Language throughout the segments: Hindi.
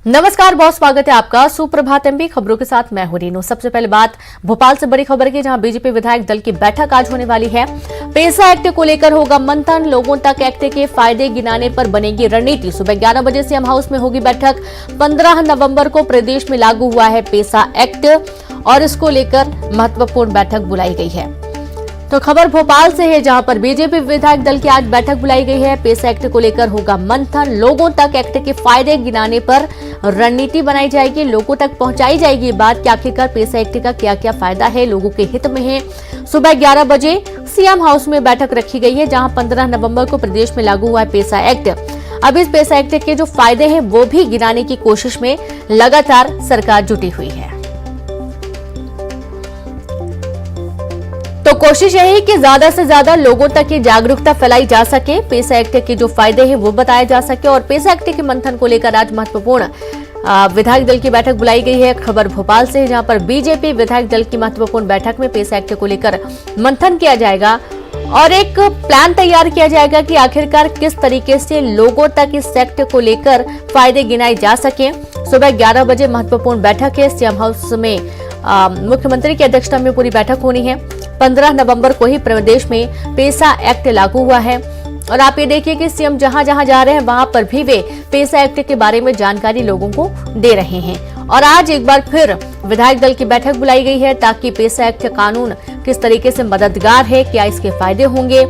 नमस्कार, बहुत स्वागत है आपका सुप्रभात एमपी खबरों के साथ मैं हूं रीनू। सबसे पहले बात भोपाल से बड़ी खबर की, जहां बीजेपी विधायक दल की बैठक आज होने वाली है। पैसा एक्ट को लेकर होगा मंथन, लोगों तक एक्ट के फायदे गिनाने पर बनेगी रणनीति। सुबह 11 बजे सीएम हाउस में होगी बैठक। 15 नवंबर को प्रदेश में लागू हुआ है पैसा एक्ट और इसको लेकर महत्वपूर्ण बैठक बुलाई गई है। तो खबर भोपाल से है, जहां पर बीजेपी विधायक दल की आज बैठक बुलाई गई है। पैसा एक्ट को लेकर होगा मंथन, लोगों तक एक्ट के फायदे गिनाने पर रणनीति बनाई जाएगी, लोगों तक पहुंचाई जाएगी ये बात कि आखिरकार पैसा एक्ट का क्या क्या फायदा है, लोगों के हित में है। सुबह 11 बजे सीएम हाउस में बैठक रखी गई है, जहां 15 नवंबर को प्रदेश में लागू हुआ है पैसा एक्ट। अब इस पैसा एक्ट के जो फायदे हैं वो भी गिनाने की कोशिश में लगातार सरकार जुटी हुई है। तो कोशिश यही कि ज्यादा से ज्यादा लोगों तक ये जागरूकता फैलाई जा सके, पैसा एक्ट के जो फायदे हैं वो बताया जा सके। और पैसा एक्ट के मंथन को लेकर आज महत्वपूर्ण विधायक दल की बैठक बुलाई गई है। खबर भोपाल से है, जहां पर बीजेपी विधायक दल की महत्वपूर्ण बैठक में पैसा एक्ट को लेकर मंथन किया जाएगा और एक प्लान तैयार किया जाएगा कि आखिरकार किस तरीके से लोगों तक इस एक्ट को लेकर फायदे गिनाए जा सके। सुबह 11 बजे महत्वपूर्ण बैठक है सीएम हाउस में। मुख्यमंत्री की अध्यक्षता में पूरी बैठक होनी है। 15 नवंबर को ही प्रदेश में पैसा एक्ट लागू हुआ है और आप ये देखिए कि सीएम जहां जहां जा रहे हैं वहां पर भी वे पैसा एक्ट के बारे में जानकारी लोगों को दे रहे हैं। और आज एक बार फिर विधायक दल की बैठक बुलाई गई है ताकि पैसा एक्ट कानून किस तरीके से मददगार है, क्या इसके फायदे होंगे,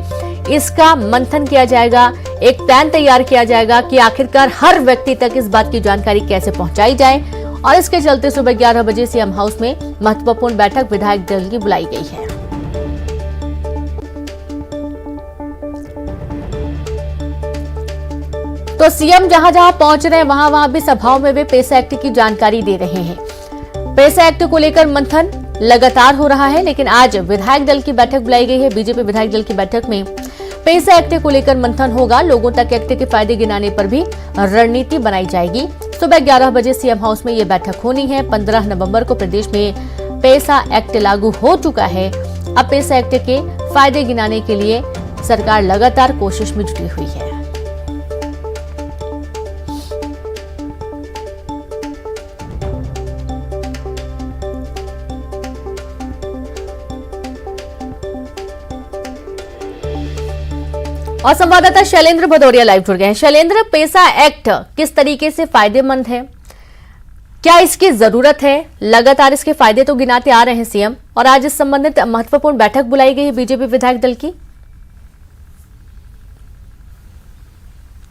इसका मंथन किया जाएगा। एक प्लान तैयार किया जाएगा कि आखिरकार हर व्यक्ति तक इस बात की जानकारी कैसे पहुंचाई जाए। और इसके चलते सुबह 11 बजे सीएम हाउस में महत्वपूर्ण बैठक विधायक दल की बुलाई गई है। तो सीएम जहां जहां पहुंच रहे हैं वहां भी सभाओं में वे पैसा एक्ट की जानकारी दे रहे हैं। पैसा एक्ट को लेकर मंथन लगातार हो रहा है, लेकिन आज विधायक दल की बैठक बुलाई गई है। बीजेपी विधायक दल की बैठक में पैसा एक्ट को लेकर मंथन होगा, लोगों तक एक्ट के फायदे गिनाने पर भी रणनीति बनाई जाएगी। सुबह 11 बजे सीएम हाउस में ये बैठक होनी है। 15 नवंबर को प्रदेश में पैसा एक्ट लागू हो चुका है। अब पैसा एक्ट के फायदे गिनाने के लिए सरकार लगातार कोशिश में जुटी हुई है। और संवाददाता शैलेंद्र भदौरिया लाइव जुड़ गए हैं। शैलेंद्र, पैसा एक्ट किस तरीके से फायदेमंद है, क्या इसकी जरूरत है? लगातार इसके फायदे तो गिनाते आ रहे हैं सीएम, और आज इस संबंधित महत्वपूर्ण बैठक बुलाई गई है बीजेपी विधायक दल की।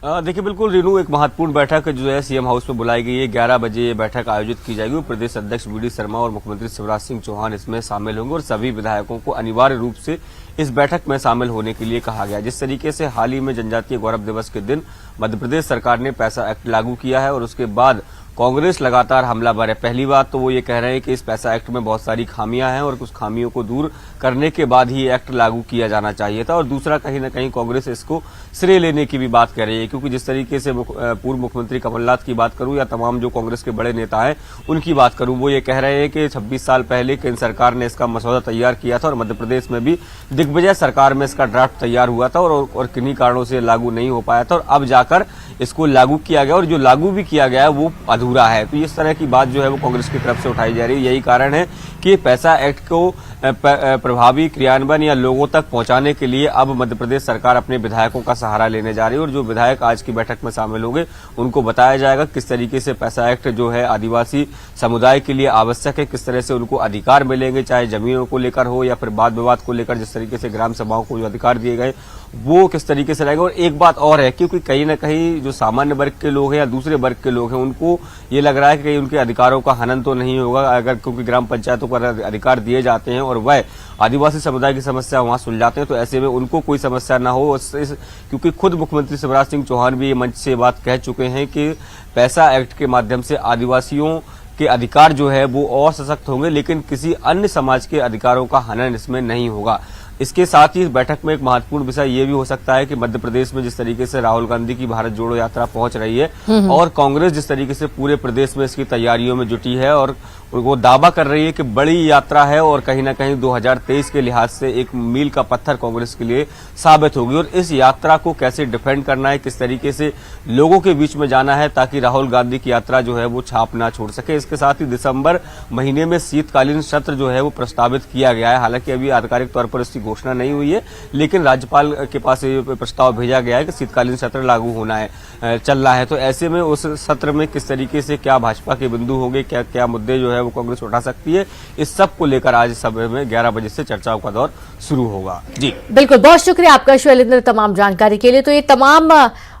देखिए, बिल्कुल रीनू, एक महत्वपूर्ण बैठक जो है सीएम हाउस में बुलाई गई है। 11 बजे ये बैठक आयोजित की जाएगी। प्रदेश अध्यक्ष वी डी शर्मा और मुख्यमंत्री शिवराज सिंह चौहान इसमें शामिल होंगे और सभी विधायकों को अनिवार्य रूप से इस बैठक में शामिल होने के लिए कहा गया। जिस तरीके से हाल ही में जनजातीय गौरव दिवस के दिन मध्य प्रदेश सरकार ने पैसा एक्ट लागू किया है और उसके बाद कांग्रेस लगातार हमलावर है। पहली बात तो वो ये कह रहे हैं कि इस पैसा एक्ट में बहुत सारी खामियां हैं और कुछ खामियों को दूर करने के बाद ही एक्ट लागू किया जाना चाहिए था। और दूसरा, कहीं न कहीं कांग्रेस इसको श्रेय लेने की भी बात कर रही है, क्योंकि जिस तरीके से पूर्व मुख्यमंत्री कमलनाथ की बात करूं या तमाम जो कांग्रेस के बड़े नेता हैं उनकी बात करूं, वो ये कह रहे हैं कि 26 साल पहले केंद्र सरकार ने इसका मसौदा तैयार किया था और मध्य प्रदेश में भी दिग्विजय सरकार में इसका ड्राफ्ट तैयार हुआ था और किन्हीं कारणों से लागू नहीं हो पाया था और अब जाकर इसको लागू किया गया और जो लागू भी किया गया है वो अधूरा है। तो इस तरह की बात जो है वो कांग्रेस की तरफ से उठाई जा रही है। यही कारण है कि पैसा एक्ट को प्रभावी क्रियान्वयन या लोगों तक पहुंचाने के लिए अब मध्य प्रदेश सरकार अपने विधायकों का सहारा लेने जा रही है और जो विधायक आज की बैठक में शामिल होंगे उनको बताया जाएगा किस तरीके से पैसा एक्ट जो है आदिवासी समुदाय के लिए आवश्यक है, किस तरह से उनको अधिकार मिलेंगे, चाहे जमीनों को लेकर हो या फिर वाद विवाद को लेकर, जिस तरीके से ग्राम सभाओं को जो अधिकार दिए गए वो किस तरीके से रहेगा। और एक बात और है, क्योंकि कहीं न कहीं जो सामान्य वर्ग के लोग हैं या दूसरे वर्ग के लोग हैं उनको ये लग रहा है कि कहीं उनके अधिकारों का हनन तो नहीं होगा, अगर क्योंकि ग्राम पंचायतों पर अधिकार दिए जाते हैं और वह आदिवासी समुदाय की समस्या वहां सुलझाते हैं, तो ऐसे में उनको कोई समस्या ना हो। क्योंकि खुद मुख्यमंत्री शिवराज सिंह चौहान भी ये मंच से बात कह चुके हैं कि पैसा एक्ट के माध्यम से आदिवासियों के अधिकार जो है वो और सशक्त होंगे, लेकिन किसी अन्य समाज के अधिकारों का हनन इसमें नहीं होगा। इसके साथ ही इस बैठक में एक महत्वपूर्ण विषय ये भी हो सकता है कि मध्य प्रदेश में जिस तरीके से राहुल गांधी की भारत जोड़ो यात्रा पहुंच रही है और कांग्रेस जिस तरीके से पूरे प्रदेश में इसकी तैयारियों में जुटी है और वो दावा कर रही है कि बड़ी यात्रा है और कहीं ना कहीं 2023 के लिहाज से एक मील का पत्थर कांग्रेस के लिए साबित होगी। और इस यात्रा को कैसे डिफेंड करना है, किस तरीके से लोगों के बीच में जाना है ताकि राहुल गांधी की यात्रा जो है वो छाप ना छोड़ सके। इसके साथ ही दिसंबर महीने में शीतकालीन सत्र जो है वो प्रस्तावित किया गया है। हालांकि अभी आधिकारिक तौर पर इसकी घोषणा नहीं हुई है, लेकिन राज्यपाल के पास ये प्रस्ताव भेजा गया है कि शीतकालीन सत्र लागू होना है, चल रहा है। तो ऐसे में उस सत्र में किस तरीके से क्या भाजपा के बिंदु होंगे, क्या क्या मुद्दे जो है वो कांग्रेस उठा सकती है, इस सब को लेकर आज सभा में 11 बजे से चर्चाओं का दौर शुरू होगा। जी बिल्कुल, बहुत शुक्रिया आपका शैलेंद्र तमाम जानकारी के लिए। तो ये तमाम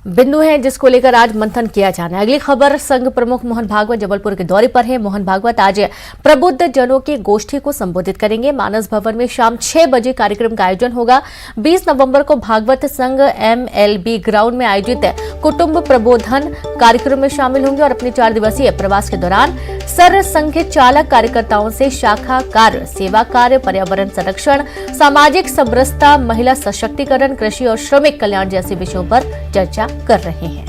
बिंदु हैं जिसको लेकर आज मंथन किया जाना है। अगली खबर, संघ प्रमुख मोहन भागवत जबलपुर के दौरे पर है। मोहन भागवत आज प्रबुद्ध जनों की गोष्ठी को संबोधित करेंगे। मानस भवन में शाम 6 बजे कार्यक्रम का आयोजन होगा। 20 नवंबर को भागवत संघ MLB ग्राउंड में आयोजित कुटुंब प्रबोधन कार्यक्रम में शामिल होंगे और अपने 4 दिवसीय प्रवास के दौरान सर संघ चालक कार्यकर्ताओं से शाखा कार्य, सेवा कार्य, पर्यावरण संरक्षण, सामाजिक समरसता, महिला सशक्तिकरण, कृषि और श्रमिक कल्याण जैसे विषयों पर चर्चा कर रहे हैं।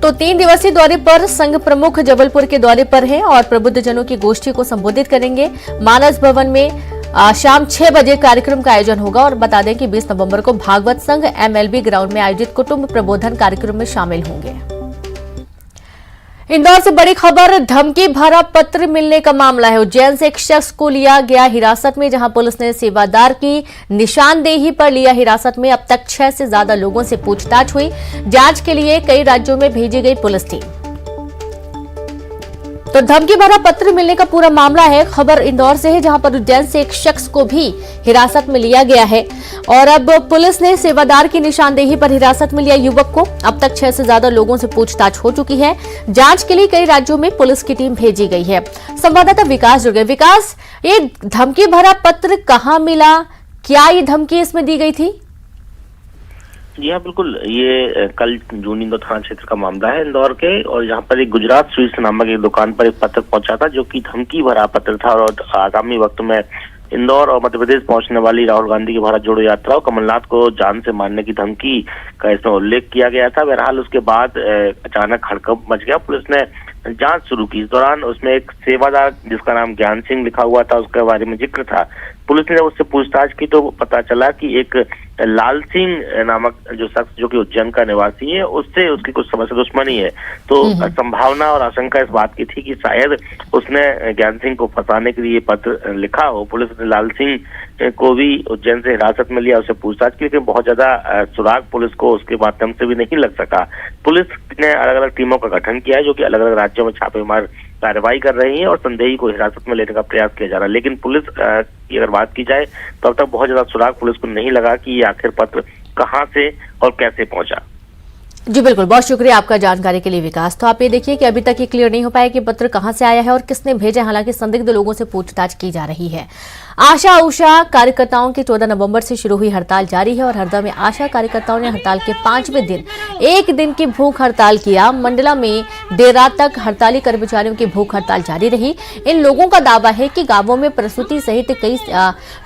तो 3 दिवसीय दौरे पर संघ प्रमुख जबलपुर के दौरे पर हैं और प्रबुद्ध जनों की गोष्ठी को संबोधित करेंगे। मानस भवन में शाम 6 बजे कार्यक्रम का आयोजन होगा और बता दें कि 20 नवंबर को भागवत संघ MLB ग्राउंड में आयोजित कुटुंब प्रबोधन कार्यक्रम में शामिल होंगे। इंदौर से बड़ी खबर, धमकी भरा पत्र मिलने का मामला है। उज्जैन से एक शख्स को लिया गया हिरासत में, जहां पुलिस ने सेवादार की निशानदेही पर लिया हिरासत में। अब तक 6 से ज्यादा लोगों से पूछताछ हुई। जांच के लिए कई राज्यों में भेजी गई पुलिस टीम। तो धमकी भरा पत्र मिलने का पूरा मामला है। खबर इंदौर से है, जहां पर उज्जैन से एक शख्स को भी हिरासत में लिया गया है और अब पुलिस ने सेवादार की निशानदेही पर हिरासत में लिया युवक को। अब तक 6 से ज्यादा लोगों से पूछताछ हो चुकी है। जांच के लिए कई राज्यों में पुलिस की टीम भेजी गई है। संवाददाता विकास जुड़ गए। विकास, ये धमकी भरा पत्र कहाँ मिला, क्या ये धमकी इसमें दी गई थी? जी हाँ, बिल्कुल। ये कल जूनी इंदौर थाना क्षेत्र का मामला है इंदौर के, और यहाँ पर एक गुजरात स्वीट्स नामक एक दुकान पर एक पत्र पहुंचा था जो कि धमकी भरा पत्र था और आगामी वक्त में इंदौर और मध्य प्रदेश पहुंचने वाली राहुल गांधी की भारत जोड़ो यात्रा और कमलनाथ को जान से मारने की धमकी का इसमें उल्लेख किया गया था। बहरहाल उसके बाद अचानक हड़कंप मच गया। पुलिस ने जांच शुरू की। इस दौरान उसमें एक सेवादार जिसका नाम ज्ञान सिंह लिखा हुआ था, उसके बारे में जिक्र था। पुलिस ने जब उससे पूछताछ की तो पता चला कि एक लाल सिंह नामक जो शख्स जो कि उज्जैन का निवासी है, उससे उसकी कुछ समय से दुश्मनी है। तो संभावना और आशंका इस बात की थी कि शायद उसने ज्ञान सिंह को फंसाने के लिए पत्र लिखा हो। पुलिस ने लाल सिंह को भी उज्जैन से हिरासत में लिया, उससे पूछताछ की, लेकिन बहुत ज्यादा सुराग पुलिस को उसके माध्यम से भी नहीं लग सका। पुलिस ने अलग अलग टीमों का गठन किया है जो कि अलग अलग राज्यों में छापेमार कार्रवाई कर रही है और संदेही को हिरासत में लेने का प्रयास किया जा रहा है। लेकिन पुलिस की अगर बात की जाए तो अब तक बहुत ज्यादा सुराग पुलिस को नहीं लगा कि ये आखिर पत्र कहां से और कैसे पहुंचा। जी बिल्कुल, बहुत शुक्रिया आपका जानकारी के लिए विकास। तो आप ये देखिए कि अभी तक ये क्लियर नहीं हो पाया कि पत्र कहां से आया है और किसने भेजा। हालांकि संदिग्ध लोगों से पूछताछ की जा रही है। आशा उषा कार्यकर्ताओं की 14 नवंबर से शुरू हुई हड़ताल जारी है और हरदा में आशा कार्यकर्ताओं ने हड़ताल के 5वें दिन 1 दिन की भूख हड़ताल किया। मंडला में देर रात तक हड़ताली कर्मचारियों की भूख हड़ताल जारी रही। इन लोगों का दावा है कि गांवों में प्रसूति सहित कई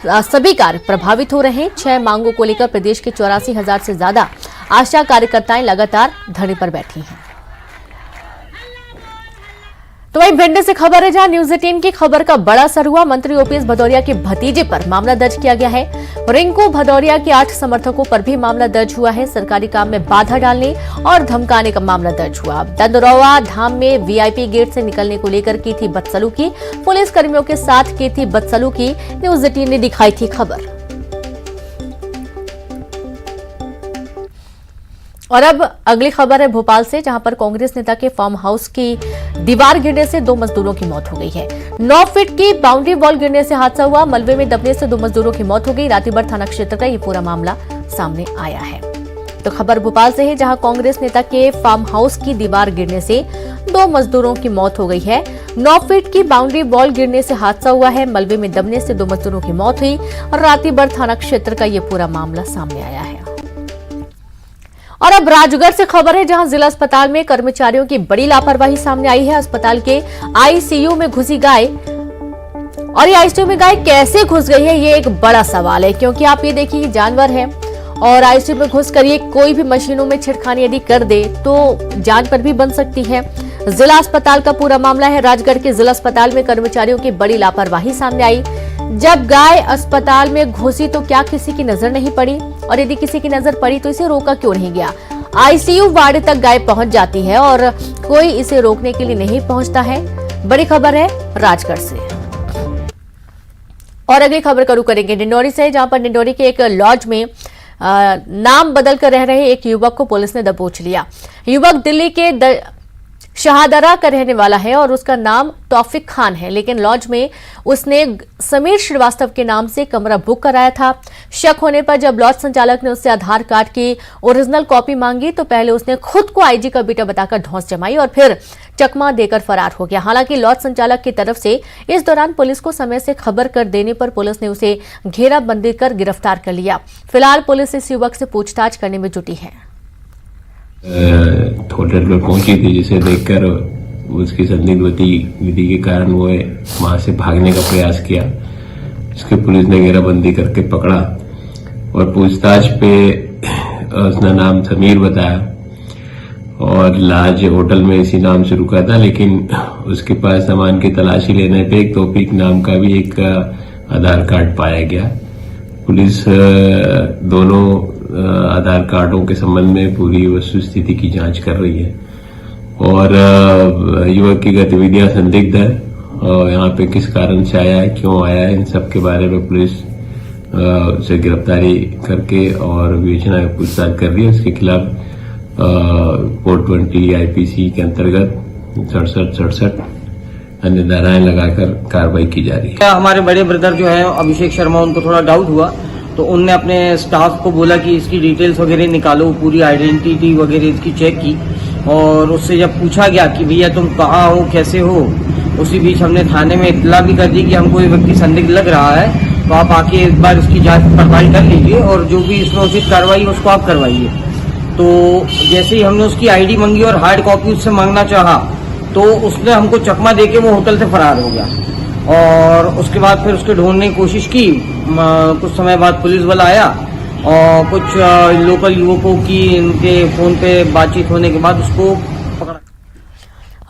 सभी कार्य प्रभावित हो रहे हैं। 6 मांगों को लेकर प्रदेश के 84,000 से ज्यादा आशा कार्यकर्ताएं लगातार धरने पर बैठी हैं। तो वही भिंड से खबर है, जहां न्यूज 18 की खबर का बड़ा असर हुआ। मंत्री ओपीएस भदौरिया के भतीजे पर मामला दर्ज किया गया है। रिंकू भदौरिया के 8 समर्थकों पर भी मामला दर्ज हुआ है। सरकारी काम में बाधा डालने और धमकाने का मामला दर्ज हुआ। दंदरौवा धाम में वीआईपी गेट से निकलने को लेकर की थी बदसलूकी। पुलिस कर्मियों के साथ की थी बदसलूकी। न्यूज 18 ने दिखाई थी खबर। और अब अगली खबर है भोपाल से, जहां पर कांग्रेस नेता के फार्म हाउस की दीवार गिरने से 2 मजदूरों की मौत हो गई है। 9 फीट की बाउंड्री वॉल गिरने से हादसा हुआ। मलबे में दबने से 2 मजदूरों की मौत हो गई। रातीबर थाना क्षेत्र का ये पूरा मामला सामने आया है। तो खबर भोपाल से है, जहां कांग्रेस नेता के फार्म हाउस की दीवार गिरने से 2 मजदूरों की मौत हो गई है। 9 फीट की बाउंड्री वॉल गिरने से हादसा हुआ है। मलबे में दबने से 2 मजदूरों की मौत हुई और रातीबर थाना क्षेत्र का ये पूरा मामला सामने आया है। और अब राजगढ़ से खबर है, जहां जिला अस्पताल में कर्मचारियों की बड़ी लापरवाही सामने आई है। अस्पताल के आईसीयू में घुसी गाय, और ये आईसीयू में गाय कैसे घुस गई है, ये एक बड़ा सवाल है, क्योंकि आप ये देखिए जानवर है और आईसीयू में घुसकर ये कोई भी मशीनों में छिड़खानी यदि कर दे तो जान पर भी बन सकती है। जिला अस्पताल का पूरा मामला है। राजगढ़ के जिला अस्पताल में कर्मचारियों की बड़ी लापरवाही सामने आई। जब गाय अस्पताल में घुसी तो क्या किसी की नजर नहीं पड़ी, और यदि किसी की नजर पड़ी तो इसे रोका क्यों नहीं गया। आईसीयू वार्ड तक गाय पहुंच जाती है और कोई इसे रोकने के लिए नहीं पहुंचता है। बड़ी खबर है राजगढ़ से। और अगली खबर का रुख करेंगे डिंडोरी से, जहां पर डिंडोरी के एक लॉज में नाम बदल कर रह रहे एक युवक को पुलिस ने दबोच लिया। युवक दिल्ली के शाहदरा का रहने वाला है और उसका नाम तौफिक खान है, लेकिन लॉज में उसने समीर श्रीवास्तव के नाम से कमरा बुक कराया था। शक होने पर जब लॉज संचालक ने उससे आधार कार्ड की ओरिजिनल कॉपी मांगी तो पहले उसने खुद को आईजी का बेटा बताकर धौंस जमाई और फिर चकमा देकर फरार हो गया। हालांकि लॉज संचालक की तरफ से इस दौरान पुलिस को समय से खबर कर देने पर पुलिस ने उसे घेराबंदी कर गिरफ्तार कर लिया। फिलहाल पुलिस इस युवक से पूछताछ करने में जुटी है। होटल पर पहुंची थी, जिसे देखकर उसकी संदिग्ध गतिविधि के कारण वो वहां से भागने का प्रयास किया। इसके पुलिस ने घेराबंदी करके पकड़ा और पूछताछ पे उसने नाम समीर बताया और लाज होटल में इसी नाम से रुका था, लेकिन उसके पास सामान की तलाशी लेने पे एक तौफीक नाम का भी एक आधार कार्ड पाया गया। पुलिस दोनों आधार कार्डों के संबंध में पूरी वस्तुस्थिति की जांच कर रही है और युवक की गतिविधियां संदिग्ध है और यहाँ पे किस कारण से आया है, क्यों आया है, इन सब के बारे में पुलिस से गिरफ्तारी करके और विवेचना पूछताछ कर रही है। उसके खिलाफ 420 आईपीसी के अंतर्गत 67 अन्य धाराएं लगाकर कार्रवाई की जा रही है। हमारे बड़े ब्रदर जो है अभिषेक शर्मा, उनको थोड़ा डाउट हुआ तो उनने अपने स्टाफ को बोला कि इसकी डिटेल्स वगैरह निकालो, पूरी आइडेंटिटी वगैरह इसकी चेक की और उससे जब पूछा गया कि भैया तुम कहाँ हो, कैसे हो, उसी बीच हमने थाने में इत्तला भी कर दी कि हमको ये व्यक्ति संदिग्ध लग रहा है, तो आप आके एक बार इसकी जांच पड़ताल कर लीजिए और जो भी इसमें उचित कार्रवाई उसको आप करवाइए। तो जैसे ही हमने उसकी आईडी मांगी और हार्ड कॉपी उससे मांगना चाहा तो उसने हमको चकमा देके वो होटल से फरार हो गया और उसके बाद फिर उसके ढूंढने की कोशिश की। कुछ समय बाद पुलिस बल आया और कुछ लोकल युवकों की इनके फोन पे बातचीत होने के बाद उसको पकड़ा।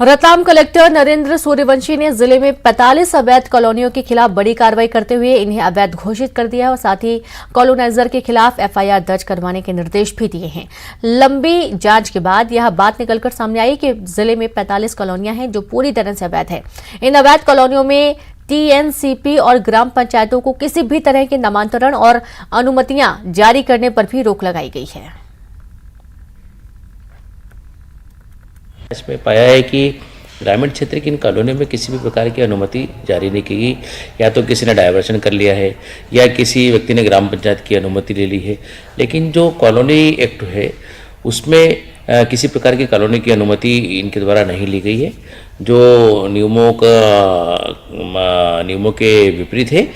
रतलाम कलेक्टर नरेंद्र सूर्यवंशी ने जिले में 45 अवैध कॉलोनियों के खिलाफ बड़ी कार्रवाई करते हुए इन्हें अवैध घोषित कर दिया है और साथ ही कॉलोनाइजर के खिलाफ एफआईआर दर्ज करवाने के निर्देश भी दिए हैं। लंबी जांच के बाद यह बात निकलकर सामने आई कि जिले में 45 कॉलोनियां हैं जो पूरी तरह से अवैध है। इन अवैध कॉलोनियों में टीएनसीपी और ग्राम पंचायतों को किसी भी तरह के नामांतरण और अनुमतियां जारी करने पर भी रोक लगाई गई है। इसमें पाया है कि ग्रामीण क्षेत्र की इन कॉलोनियों में किसी भी प्रकार की अनुमति जारी नहीं की गई, या तो किसी ने डायवर्शन कर लिया है या किसी व्यक्ति ने ग्राम पंचायत की अनुमति ले ली है। लेकिन जो कॉलोनी एक्ट है उसमें किसी प्रकार की कॉलोनी की अनुमति इनके द्वारा नहीं ली गई है, जो नियमों के विपरीत है।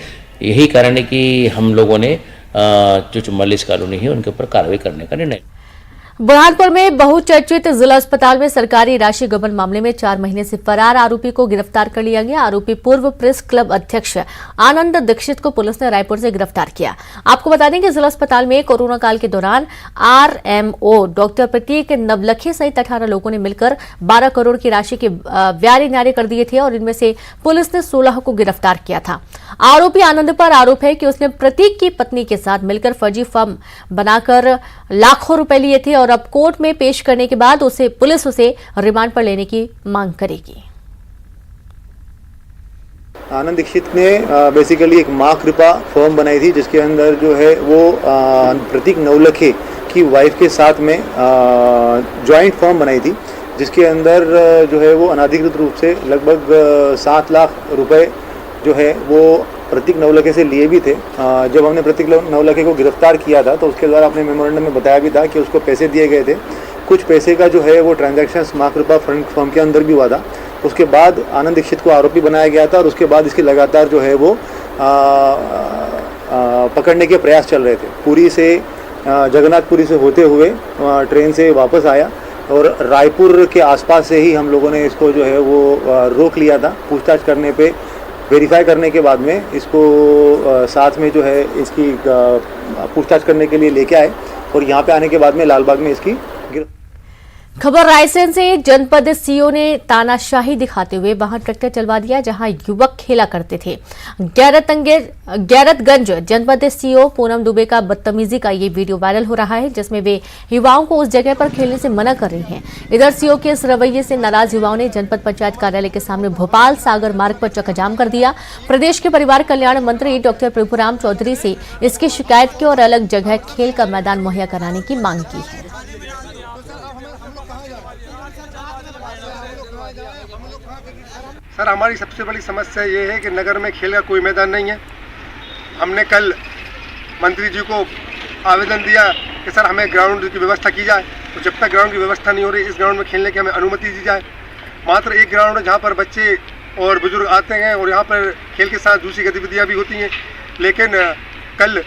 यही कारण है कि हम लोगों ने जो 44 कॉलोनी है उनके ऊपर कार्रवाई करने का निर्णय। बुरहानपुर में बहुचर्चित जिला अस्पताल में सरकारी राशि गबन मामले में 4 महीने से फरार आरोपी को गिरफ्तार कर लिया गया। आरोपी पूर्व प्रेस क्लब अध्यक्ष आनंद दीक्षित को पुलिस ने रायपुर से गिरफ्तार किया। आपको बता दें कि जिला अस्पताल में कोरोना काल के दौरान आरएमओ डॉक्टर प्रतीक नवलखी सहित 18 लोगों ने मिलकर 12 करोड़ की राशि के ब्यारे न्यारे कर दिए थे और इनमें से पुलिस ने 16 को गिरफ्तार किया था। आरोपी आनंद पर आरोप है कि उसने प्रतीक की पत्नी के साथ मिलकर फर्जी फर्म बनाकर लाखों रुपए लिए थे और अब कोर्ट में पेश करने के बाद पुलिस उसे रिमांड पर लेने की मांग करेगी। आनंद दीक्षित ने बेसिकली एक मां कृपा फर्म बनाई थी, जिसके अंदर जो है वो प्रतीक नवलखे की वाइफ के साथ में जॉइंट फर्म बनाई थी, जिसके अंदर जो है वो अनाधिकृत रूप से लगभग 7 लाख रुपए जो है वो प्रतीक नवलखे से लिए भी थे। जब हमने प्रतीक नवलखे को गिरफ्तार किया था तो उसके द्वारा अपने मेमोरेंडम में बताया भी था कि उसको पैसे दिए गए थे। कुछ पैसे का जो है वो ट्रांजैक्शंस मां कृपा फर्म के अंदर भी हुआ था। उसके बाद आनंद दीक्षित को आरोपी बनाया गया था और उसके बाद इसकी लगातार जो है वो पकड़ने के प्रयास चल रहे थे। पुरी से जगन्नाथपुरी से होते हुए ट्रेन से वापस आया और रायपुर के आसपास से ही हम लोगों ने इसको जो है वो रोक लिया था। पूछताछ करने पे वेरीफाई करने के बाद में इसको साथ में जो है इसकी पूछताछ करने के लिए लेके आए और यहाँ पे आने के बाद में लालबाग में इसकी खबर रायसेन से जनपद सीओ ने तानाशाही दिखाते हुए वहां ट्रैक्टर चलवा दिया जहां युवक खेला करते थे। गैरतगंज जनपद सीओ पूनम दुबे का बदतमीजी का ये वीडियो वायरल हो रहा है जिसमें वे युवाओं को उस जगह पर खेलने से मना कर रही हैं। इधर सीओ के इस रवैये से नाराज युवाओं ने जनपद पंचायत कार्यालय के सामने भोपाल सागर मार्ग पर चक्काजाम कर दिया। प्रदेश के परिवार कल्याण मंत्री डॉक्टर प्रभुराम चौधरी से इसकी शिकायत की और अलग जगह खेल का मैदान मुहैया कराने की मांग की है। सर, हमारी सबसे बड़ी समस्या ये है कि नगर में खेल का कोई मैदान नहीं है। हमने कल मंत्री जी को आवेदन दिया कि सर हमें ग्राउंड की व्यवस्था की जाए, तो जब तक ग्राउंड की व्यवस्था नहीं हो रही इस ग्राउंड में खेलने की हमें अनुमति दी जाए। मात्र एक ग्राउंड है जहाँ पर बच्चे और बुजुर्ग आते हैं और यहाँ पर खेल के साथ दूसरी गतिविधियाँ भी होती हैं, लेकिन कल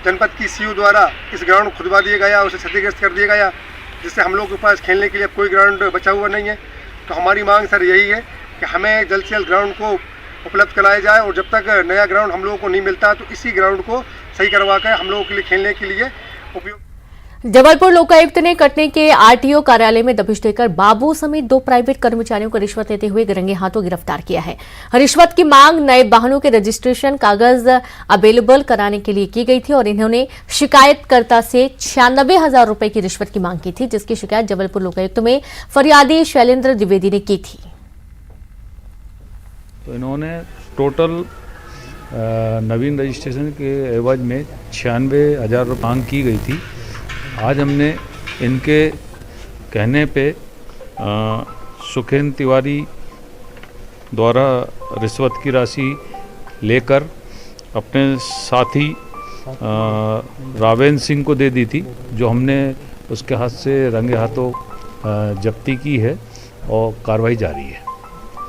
जनपद की सीओ द्वारा इस ग्राउंड को खुदवा दिया गया, उसे क्षतिग्रस्त कर दिया गया, जिससे हम लोग के पास खेलने के लिए अब कोई ग्राउंड बचा हुआ नहीं है। तो हमारी मांग सर यही है कि हमें जल्द से जल्द ग्राउंड को उपलब्ध कराया जाए और जब तक नया ग्राउंड हम लोगों को नहीं मिलता तो इसी ग्राउंड को सही करवा कर हम लोगों के लिए खेलने के लिए उपयोग। जबलपुर लोकायुक्त ने कटनी के आरटीओ कार्यालय में दबिश देकर बाबू समेत 2 प्राइवेट कर्मचारियों को रिश्वत लेते हुए रंगे हाथों गिरफ्तार किया है। रिश्वत की मांग नए वाहनों के रजिस्ट्रेशन कागज अवेलेबल कराने के लिए की गई थी और इन्होंने शिकायतकर्ता से 96,000 रुपए की रिश्वत की मांग की थी, जिसकी शिकायत जबलपुर लोकायुक्त में फरियादी शैलेंद्र द्विवेदी ने की थी। तो इन्होंने टोटल नवीन रजिस्ट्रेशन के एवज में 96,000 रुपये मांग की गई थी। आज हमने इनके कहने पे सुखेन तिवारी द्वारा रिश्वत की राशि लेकर अपने साथी रावेन सिंह को दे दी थी, जो हमने उसके हाथ से रंगे हाथों जब्ती की है और कार्रवाई जारी है।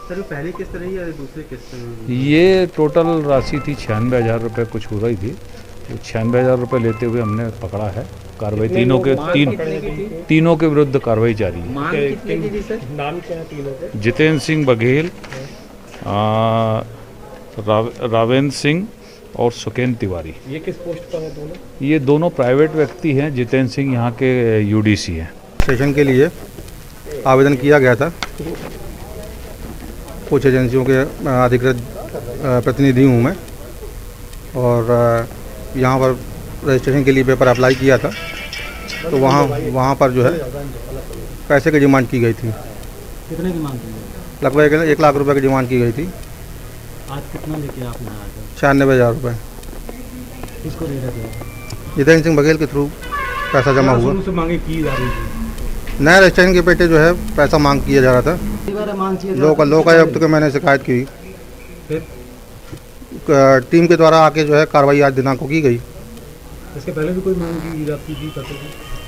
सर, पहली किस्त रही है दूसरी किस्त? ये टोटल राशि थी 96,000 रुपये कुछ हो रही थी, तो 96,000 रुपये लेते हुए हमने पकड़ा है। कार्रवाई तीनों के विरुद्ध कार्रवाई जारी है। नाम क्या है तीनों के? जितेंद्र सिंह बघेल, रावेंद्र सिंह और सुकेन तिवारी। ये किस पोस्ट पर है दोनों? ये दोनों प्राइवेट व्यक्ति हैं। जितेंद्र सिंह यहाँ के यूडीसी हैं। सेशन के लिए आवेदन किया गया था। कुछ एजेंसियों के अधिकृत प्रतिनिधि हूँ मैं और यहाँ पर रजिस्ट्रेशन के लिए पेपर अप्लाई किया था, तो वहाँ पर जो है पैसे की डिमांड की गई थी। कितने की मांग की? लगभग 1 लाख रुपए की डिमांड की गई थी। आज कितना लेके आपने आया था? 96,000 रुपये। किसको दे रहे थे? जितेंद्र सिंह बघेल के थ्रू पैसा जमा हुआ। शुरू से मांगे की जा रही थी? नया रजिस्ट्रेशन के पेटे जो है पैसा मांग किया जा रहा था। लोकायुक्त के मैंने शिकायत की, टीम के द्वारा आके जो है कार्रवाई आज दिनांक को की गई। इसके पहले भी कोई मांग की जाती थी?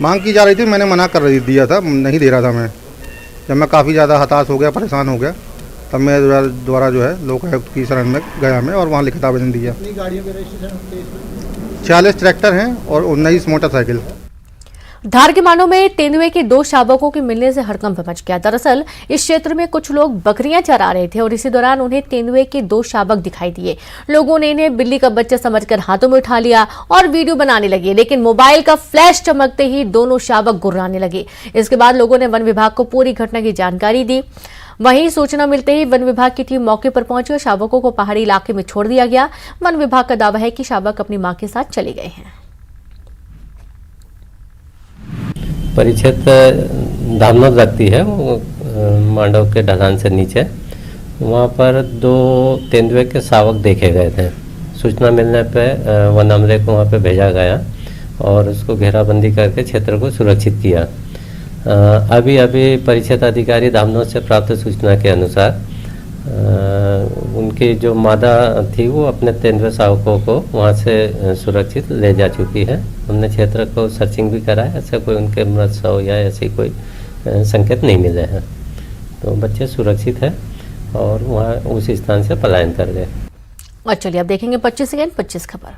मांग की जा रही थी, मैंने मना कर दिया था, नहीं दे रहा था मैं। जब मैं काफ़ी ज़्यादा हताश हो गया, परेशान हो गया, तब मैं द्वारा जो है लोकायुक्त की शरण में गया मैं और वहाँ लिखित आवेदन दिया। 46 ट्रैक्टर हैं और 19 मोटरसाइकिल। धार के मानो में तेंदुए के 2 शावकों के मिलने से हड़कंप मच गया। दरअसल इस क्षेत्र में कुछ लोग बकरियां चरा रहे थे और इसी दौरान उन्हें तेंदुए के 2 शावक दिखाई दिए। लोगों ने इन्हें बिल्ली का बच्चा समझकर हाथों में उठा लिया और वीडियो बनाने लगे, लेकिन मोबाइल का फ्लैश चमकते ही दोनों शावक गुर्राने लगे। इसके बाद लोगों ने वन विभाग को पूरी घटना की जानकारी दी। वहीं सूचना मिलते ही वन विभाग की टीम मौके पर पहुंची और शावकों को पहाड़ी इलाके में छोड़ दिया गया। वन विभाग का दावा है कि शावक अपनी मां के साथ चले गए हैं। परिक्षेत्र धामनोद लगती है, वो मांडव के ढलान से नीचे। वहाँ पर 2 तेंदुए के शावक देखे गए थे। सूचना मिलने पे वन अमले को वहाँ पे भेजा गया और उसको घेराबंदी करके क्षेत्र को सुरक्षित किया। अभी परिक्षेत्र अधिकारी धामनोद से प्राप्त सूचना के अनुसार उनकी जो मादा थी वो अपने तेंदुए शावकों को वहाँ से सुरक्षित ले जा चुकी है। हमने क्षेत्र को सर्चिंग भी करा है, ऐसा कोई उनके मृत शव या ऐसे कोई संकेत नहीं मिले हैं। तो बच्चे सुरक्षित हैं और वहाँ उस स्थान से पलायन कर गए। और चलिए अब देखेंगे 25 सेकंड 25 खबर।